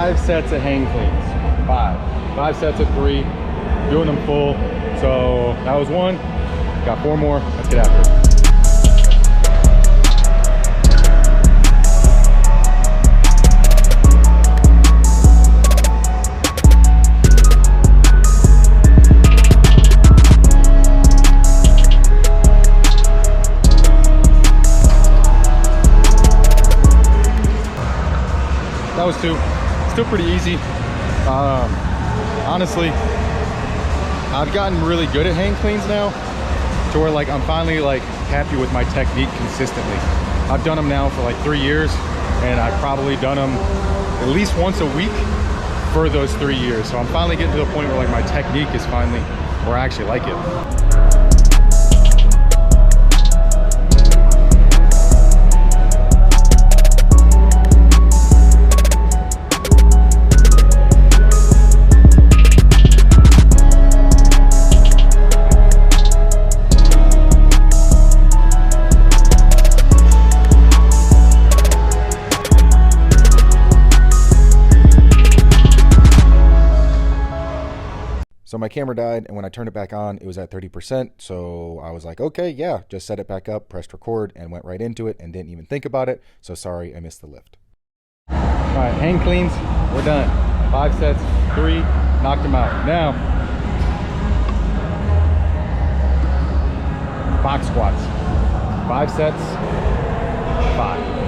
5 sets of hang cleans. Five sets of 3, doing them full. So that was 1, got 4 more. Let's get after it. That was 2. Still pretty easy. Honestly, I've gotten really good at hang cleans now, to where like I'm finally like happy with my technique consistently. I've done them now for like 3 years, and I've probably done them at least once a week for those 3 years. So I'm finally getting to the point where like my technique is finally where I actually like it. So my camera died, and when I turned it back on, it was at 30%. So I was like, okay, yeah, just set it back up, pressed record, and went right into it and didn't even think about it. So sorry, I missed the lift. All right, hang cleans, we're done. 5 sets, 3, knocked them out. Now, box squats. 5 sets, 5.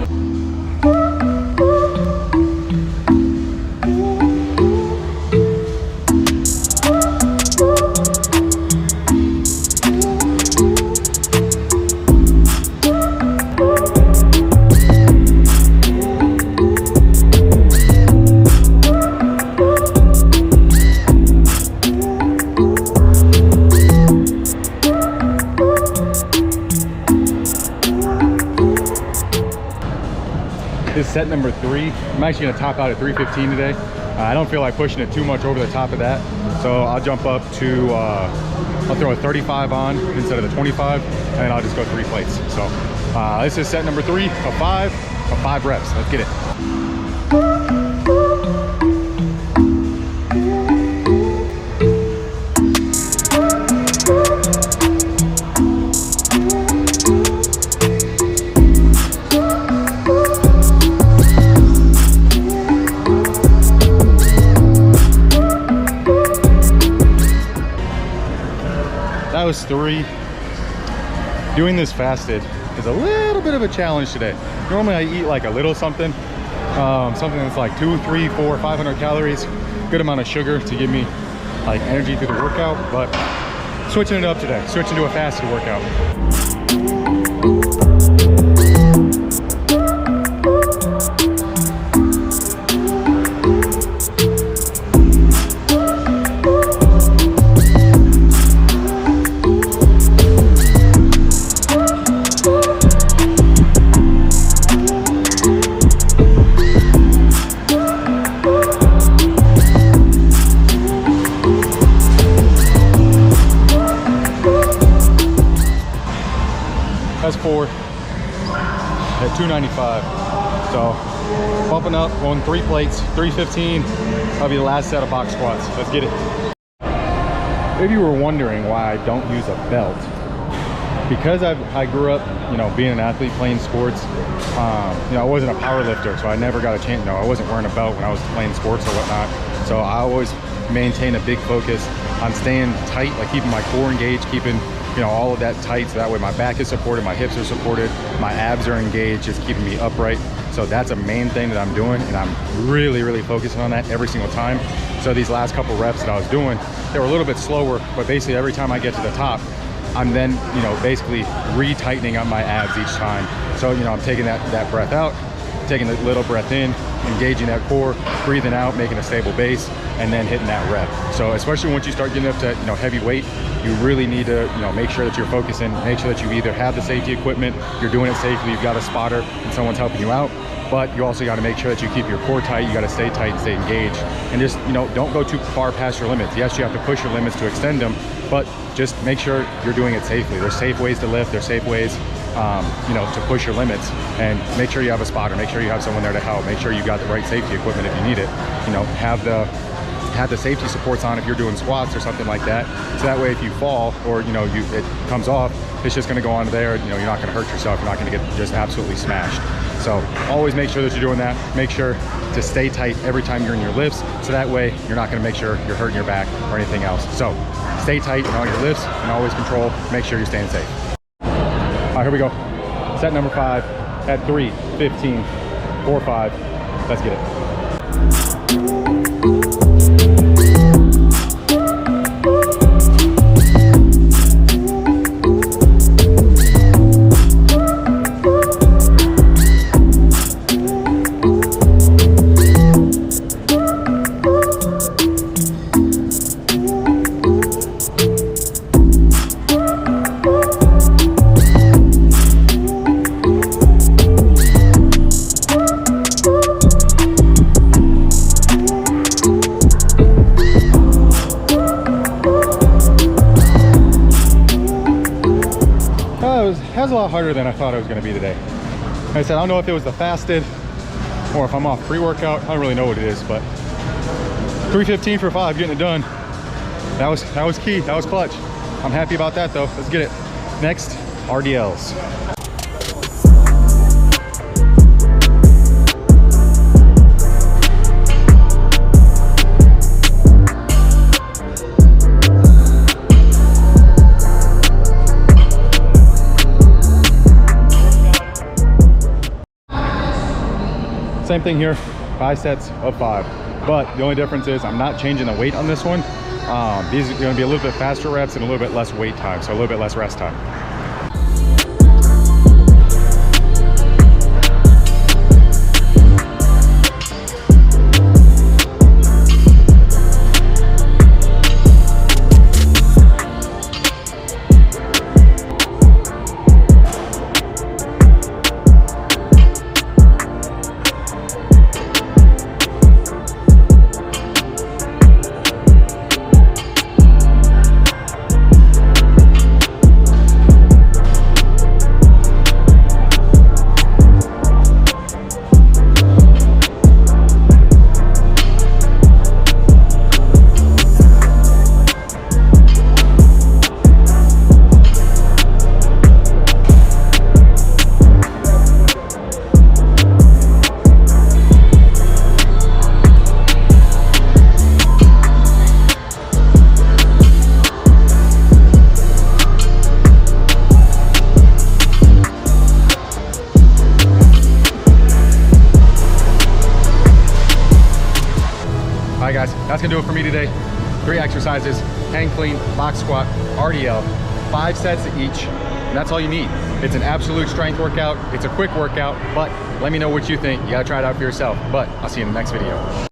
This is set number 3. I'm actually going to top out at 315 today. I don't feel like pushing it too much over the top of that, so I'll jump up to I'll throw a 35 on instead of the 25, and then I'll just go 3 plates. So this is set number 3 of 5 reps. Let's get it. That was 3. Doing this fasted is a little bit of a challenge today. Normally I eat like a little something, something that's like 2, 3, 4, 500 calories, good amount of sugar to give me like energy through the workout, but switching it up today, switching to a fasted workout. That's 4 at 295. So bumping up, going 3 plates, 315. That'll be the last set of box squats. Let's get it. If you were wondering why I don't use a belt, because I grew up, you know, being an athlete, playing sports. You know, I wasn't a power lifter, so I never got a chance. You know, I wasn't wearing a belt when I was playing sports or whatnot. So I always maintain a big focus on staying tight, like keeping my core engaged, keeping, you know, all of that tight, so that way my back is supported, my hips are supported, my abs are engaged, just keeping me upright. So that's a main thing that I'm doing, and I'm really focusing on that every single time. So these last couple reps that I was doing, they were a little bit slower, but basically every time I get to the top, I'm then, you know, basically re-tightening up my abs each time. So, you know, I'm taking that breath out, taking a little breath in, engaging that core, breathing out, making a stable base, and then hitting that rep. So especially once you start getting up to, you know, heavy weight, you really need to, you know, make sure that you're focusing, make sure that you either have the safety equipment, you're doing it safely, you've got a spotter and someone's helping you out, but you also got to make sure that you keep your core tight, you got to stay tight and stay engaged, and just, you know, don't go too far past your limits. Yes, you have to push your limits to extend them, but just make sure you're doing it safely. There's safe ways to lift, there's safe ways you know, to push your limits. And make sure you have a spotter, make sure you have someone there to help, make sure you got the right safety equipment if you need it. You know, have the safety supports on if you're doing squats or something like that. So that way if you fall or, you know, it comes off, it's just gonna go onto there. You know, you're not gonna hurt yourself. You're not gonna get just absolutely smashed. So always make sure that you're doing that. Make sure to stay tight every time you're in your lifts. So that way you're not gonna make sure you're hurting your back or anything else. So stay tight in all your lifts and always control. Make sure you're staying safe. All right, here we go. Set number 5 at 3, 15, 4, 5. Let's get it. That was a lot harder than I thought it was going to be today. Like I said, I don't know if it was the fasted or if I'm off pre-workout. I don't really know what it is, but 3:15 for 5, getting it done. That was key. That was clutch. I'm happy about that though. Let's get it. Next, RDLs. Same thing here, 5 sets of 5, but the only difference is I'm not changing the weight on this one. These are going to be a little bit faster reps and a little bit less weight time, so a little bit less rest time. All right guys, that's gonna do it for me today. 3 exercises, hang clean, box squat, RDL, 5 sets each, and that's all you need. It's an absolute strength workout. It's a quick workout, but let me know what you think. You gotta try it out for yourself, but I'll see you in the next video.